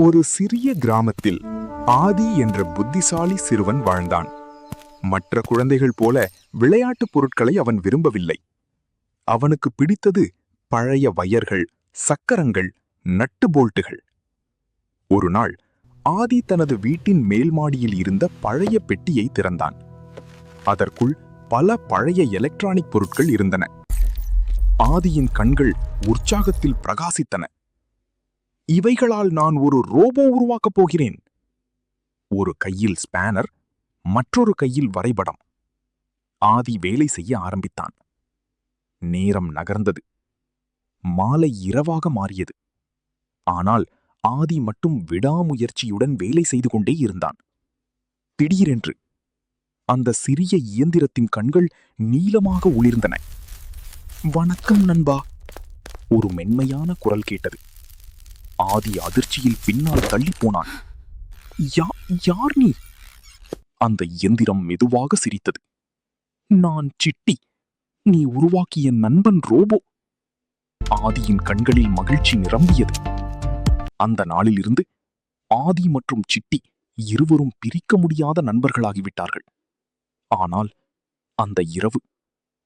ஒரு சிறிய கிராமத்தில் ஆதி என்ற புத்திசாலி சிறுவன் வாழ்ந்தான். மற்ற குழந்தைகள் போல விளையாட்டுப் பொருட்களை அவன் விரும்பவில்லை. அவனுக்கு பிடித்தது பழைய வயர்கள், சக்கரங்கள், நட்டு போல்ட்டுகள். ஒரு நாள் ஆதி தனது வீட்டின் மேல் மாடியில் இருந்த பழைய பெட்டியை திறந்தான். அதற்குள் பல பழைய எலக்ட்ரானிக் பொருட்கள் இருந்தன. ஆதியின் கண்கள் உற்சாகத்தில் பிரகாசித்தன. இவைகளால் நான் ஒரு ரோபோ உருவாக்கப் போகிறேன். ஒரு கையில் ஸ்பேனர், மற்றொரு கையில் வரைபடம். ஆதி வேலை செய்ய ஆரம்பித்தான். நேரம் நகர்ந்தது. மாலை இரவாக மாறியது. ஆனால் ஆதி மட்டும் விடாமுயற்சியுடன் வேலை செய்து கொண்டே இருந்தான். திடீரென்று அந்த சிறிய இயந்திரத்தின் கண்கள் நீலமாக ஒளிர்ந்தன. "வணக்கம் நண்பா," ஒரு மென்மையான குரல் கேட்டது. ஆதி அதிர்ச்சியில் பின்னால் தள்ளி போனான். யார் நீ?" அந்த இயந்திரம் மெதுவாக சிரித்தது. "நான் சிட்டி. நீ உருவாக்கிய நண்பன் ரோபோ." ஆதியின் கண்களில் மகிழ்ச்சி நிரம்பியது. அந்த நாளிலிருந்து ஆதி மற்றும் சிட்டி இருவரும் பிரிக்க முடியாத நண்பர்களாகிவிட்டார்கள். ஆனால் அந்த இரவு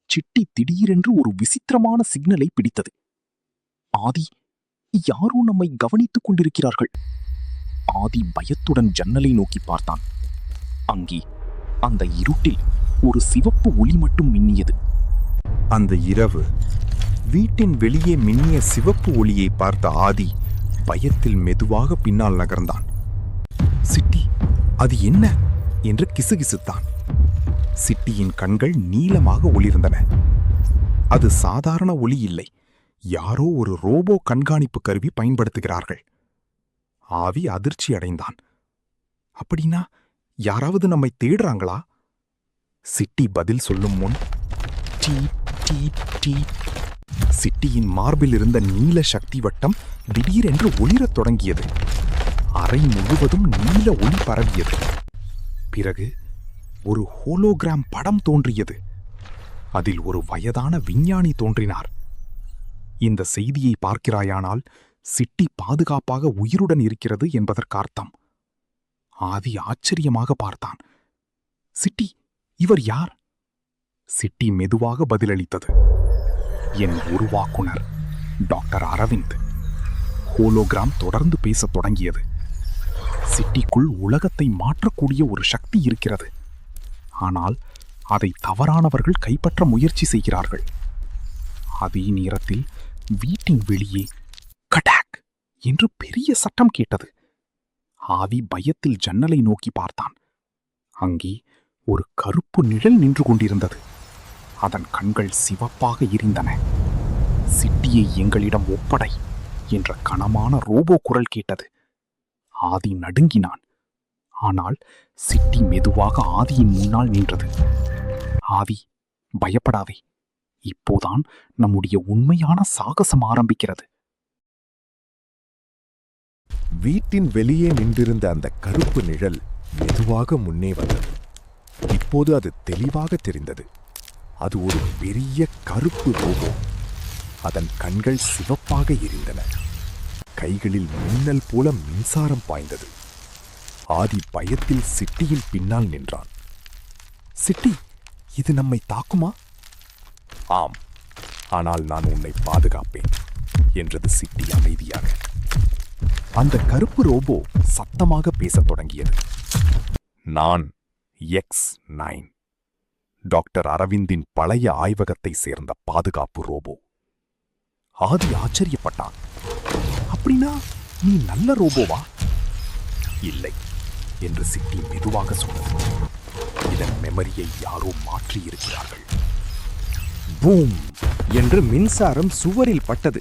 சிட்டி திடீரென்று ஒரு விசித்திரமான சிக்னலை பிடித்தது. "ஆதி, யாரோ நம்மை கவனித்துக் கொண்டிருக்கிறார்கள்." ஆதி பயத்துடன் ஜன்னலை நோக்கி பார்த்தான். அங்கே அந்த இருட்டில் ஒரு சிவப்பு ஒளி மட்டும் மின்னியது. அந்த இரவு வீட்டின் வெளியே மின்னிய சிவப்பு ஒளியை பார்த்த ஆதி பயத்தில் மெதுவாக பின்னால் நகர்ந்தான். "சிட்டி, அது என்ன?" என்று கிசுகிசுத்தான். சிட்டியின் கண்கள் நீலமாக ஒளிர்ந்தன. அது சாதாரண ஒளி இல்லை. யாரோ ஒரு ரோபோ கண்காணிப்பு கருவி பயன்படுத்துகிறார்கள். ஆவி அதிர்ச்சி அடைந்தான். "அப்படின்னா யாராவது நம்மை தேடுறாங்களா?" சிட்டி பதில் சொல்லும் முன் டீ டீ டீ சிட்டியின் மார்பில் இருந்த நீல சக்தி வட்டம் திடீரென்று ஒளிரத் தொடங்கியது. அறை முழுவதும் நீல ஒளி பரவியது. பிறகு ஒரு ஹோலோகிராம் படம் தோன்றியது. அதில் ஒரு வயதான விஞ்ஞானி தோன்றினார். "இந்த செய்தியை பார்க்கிறாயானால் சிட்டி பாதுகாப்பாக உயிருடன் இருக்கிறது என்பதற்கு அர்த்தம்." ஆதி ஆச்சரியமாக பார்த்தான். "சிட்டி, இவர் யார்?" சிட்டி மெதுவாக பதிலளித்தது. "என் உருவாக்குனர், டாக்டர் அரவிந்த்." ஹோலோகிராம் தொடர்ந்து பேசத் தொடங்கியது. "சிட்டிக்குள் உலகத்தை மாற்றக்கூடிய ஒரு சக்தி இருக்கிறது. ஆனால் அதை தவறானவர்கள் கைப்பற்ற முயற்சி செய்கிறார்கள்." அதே நேரத்தில் வீட்டின் வெளியே கடாக் என்று பெரிய சட்டம் கேட்டது. ஆதி பயத்தில் ஜன்னலை நோக்கி பார்த்தான். அங்கே ஒரு கருப்பு நிழல் நின்று கொண்டிருந்தது. அதன் கண்கள் சிவப்பாக எரிந்தன. "சிட்டியை எங்களிடம் ஒப்படை" என்ற கனமான ரோபோ குரல் கேட்டது. ஆதி நடுங்கினான். ஆனால் சிட்டி மெதுவாக ஆதியின் முன்னால் நின்றது. "ஆதி, பயப்படாதே. இப்போதான் நம்முடைய உண்மையான சாகசம் ஆரம்பிக்கிறது." வீட்டின் வெளியே நின்றிருந்த அந்த கருப்பு நிழல் மெதுவாக முன்னே வந்தது. இப்போது அது தெளிவாக தெரிந்தது. அது ஒரு பெரிய கருப்பு ரோபோ. அதன் கண்கள் சிவப்பாக எரிந்தன. கைகளில் மின்னல் போல மின்சாரம் பாய்ந்தது. ஆதி பயத்தில் சிட்டியின் பின்னால் நின்றான். "சிட்டி, இது நம்மை தாக்குமா?" "ஆம், ஆனால் நான் உன்னை பாதுகாப்பேன்" என்றது சிட்டி அமைதியாக. அந்த கருப்பு ரோபோ சத்தமாக பேசத் தொடங்கியது. "நான் X9, டாக்டர் அரவிந்தின் பழைய ஆய்வகத்தை சேர்ந்த பாதுகாப்பு ரோபோ." ஆதி ஆச்சரியப்பட்டான். "அப்படின்னா நீ நல்ல ரோபோவா?" "இல்லை" என்று சிட்டி மெதுவாக சொன்னது. "இதன் மெமரியை யாரோ மாற்றியிருக்கிறார்கள்." பூம் என்று மின்சாரம் சுவரில் பட்டது.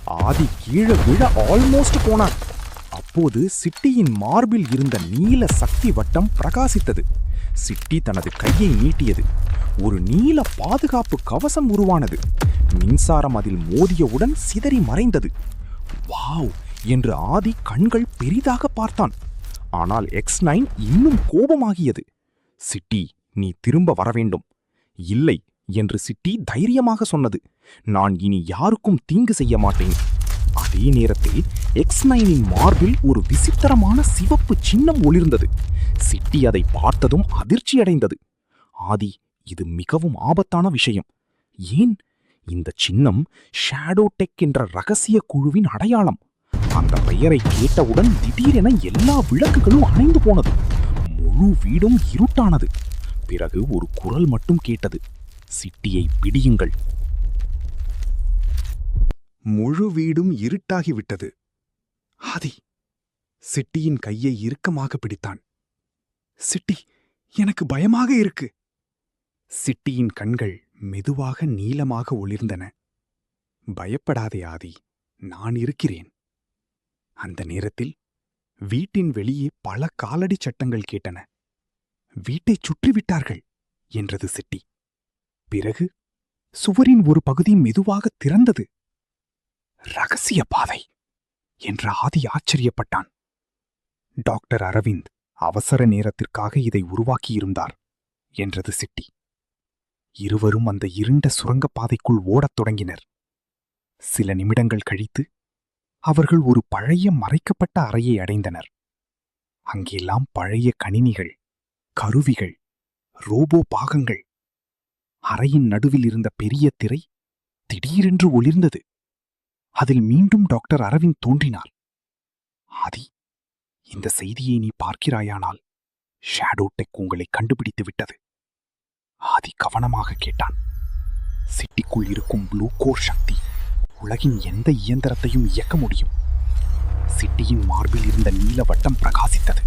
ஆதி கீழே விழ ஆல்மோஸ்ட் போனான். அப்போது சிட்டியின் மார்பில் இருந்த நீல சக்தி வட்டம் பிரகாசித்தது. சிட்டி தனது கையை நீட்டியது. ஒரு நீல பாதுகாப்பு கவசம் உருவானது. மின்சாரம் அதில் மோதியவுடன் சிதறி மறைந்தது. "வாவ்" என்று ஆதி கண்கள் பெரிதாக பார்த்தான். ஆனால் X9 இன்னும் கோபமாகியது. "சிட்டி, நீ திரும்ப வரவேண்டும்." "இல்லை" என்று சிட்டி தைரியமாக சொன்னது. "நான் இனி யாருக்கும் தீங்கு செய்ய மாட்டேன்." அதே நேரத்தில் X9இன் மார்பில் ஒரு விசித்திரமான சிவப்பு சின்னம் ஒளிர்ந்தது. சிட்டி அதை பார்த்ததும் அதிர்ச்சியடைந்தது. ஆதி, இது மிகவும் ஆபத்தான விஷயம். ஏன்? இந்த சின்னம் ஷேடோ டெக் என்ற ரகசிய குழுவின் அடையாளம். அந்த பெயரை கேட்டவுடன் திடீரென எல்லா விளக்குகளும் அணைந்து போனது. முழு வீடும் இருட்டானது. பிறகு ஒரு குரல் மட்டும் கேட்டது. சிட்டியை பிடியுங்கள். முழு வீடும் இருட்டாகிவிட்டது. ஆதி சிட்டியின் கையை இறுக்கமாக பிடித்தான். சிட்டி, எனக்கு பயமாக இருக்கு. சிட்டியின் கண்கள் மெதுவாக நீலமாக ஒளிர்ந்தன. பயப்படாதே ஆதி, நான் இருக்கிறேன். அந்த நேரத்தில் வீட்டின் வெளியே பல காலடி சட்டங்கள் கேட்டன. வீட்டைச் சுற்றிவிட்டார்கள் என்றது சிட்டி. பிறகு சுவரின் ஒரு பகுதி மெதுவாக திறந்தது. ரகசிய பாதை என்ற ஆதி ஆச்சரியப்பட்டான். டாக்டர் அரவிந்த் அவசர நேரத்திற்காக இதை உருவாக்கியிருந்தார் என்றது சிட்டி. இருவரும் அந்த இருண்ட சுரங்கப்பாதைக்குள் ஓடத் தொடங்கினர். சில நிமிடங்கள் கழித்து அவர்கள் ஒரு பழைய மறைக்கப்பட்ட அறையை அடைந்தனர். அங்கெல்லாம் பழைய கணினிகள், கருவிகள், ரோபோ பாகங்கள். அறையின் நடுவில் இருந்த பெரிய திரை திடீரென்று ஒளிர்ந்தது. அதில் மீண்டும் டாக்டர் அரவிந்த் தோன்றினார். ஆதி, இந்த செய்தியை நீ பார்க்கிறாயானால் ஷேடோ டெக் உங்களை கண்டுபிடித்து விட்டது. ஆதி கவனமாக கேட்டான். சிட்டிக்குள் இருக்கும் ப்ளூ கோர் சக்தி உலகின் எந்த இயந்திரத்தையும் இயக்க முடியும். சிட்டியின் மார்பில் இருந்த நீல வட்டம் பிரகாசித்தது.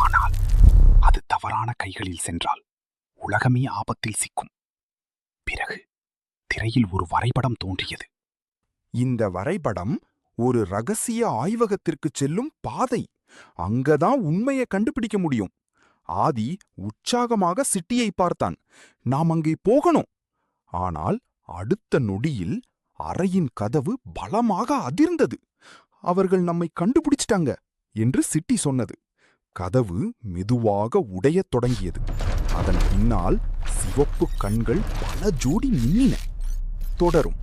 ஆனால் அது தவறான கைகளில் சென்றால் உலகமே ஆபத்தில் சிக்கும். பிறகு திரையில் ஒரு வரைபடம் தோன்றியது. இந்த வரைபடம் ஒரு ரகசிய ஆய்வகத்திற்கு செல்லும் பாதை. அங்கதான் உண்மையை கண்டுபிடிக்க முடியும். ஆதி உற்சாகமாக சிட்டியை பார்த்தான். நாம் அங்கே போகணும். ஆனால் அடுத்த நொடியில் அறையின் கதவு பலமாக அதிர்ந்தது. அவர்கள் நம்மை கண்டுபிடிச்சிட்டாங்க என்று சிட்டி சொன்னது. கதவு மெதுவாக உடையத் தொடங்கியது. அதன் பின்னால் சிவப்பு கண்கள் பல ஜோடி மின்னின. தொடரும்.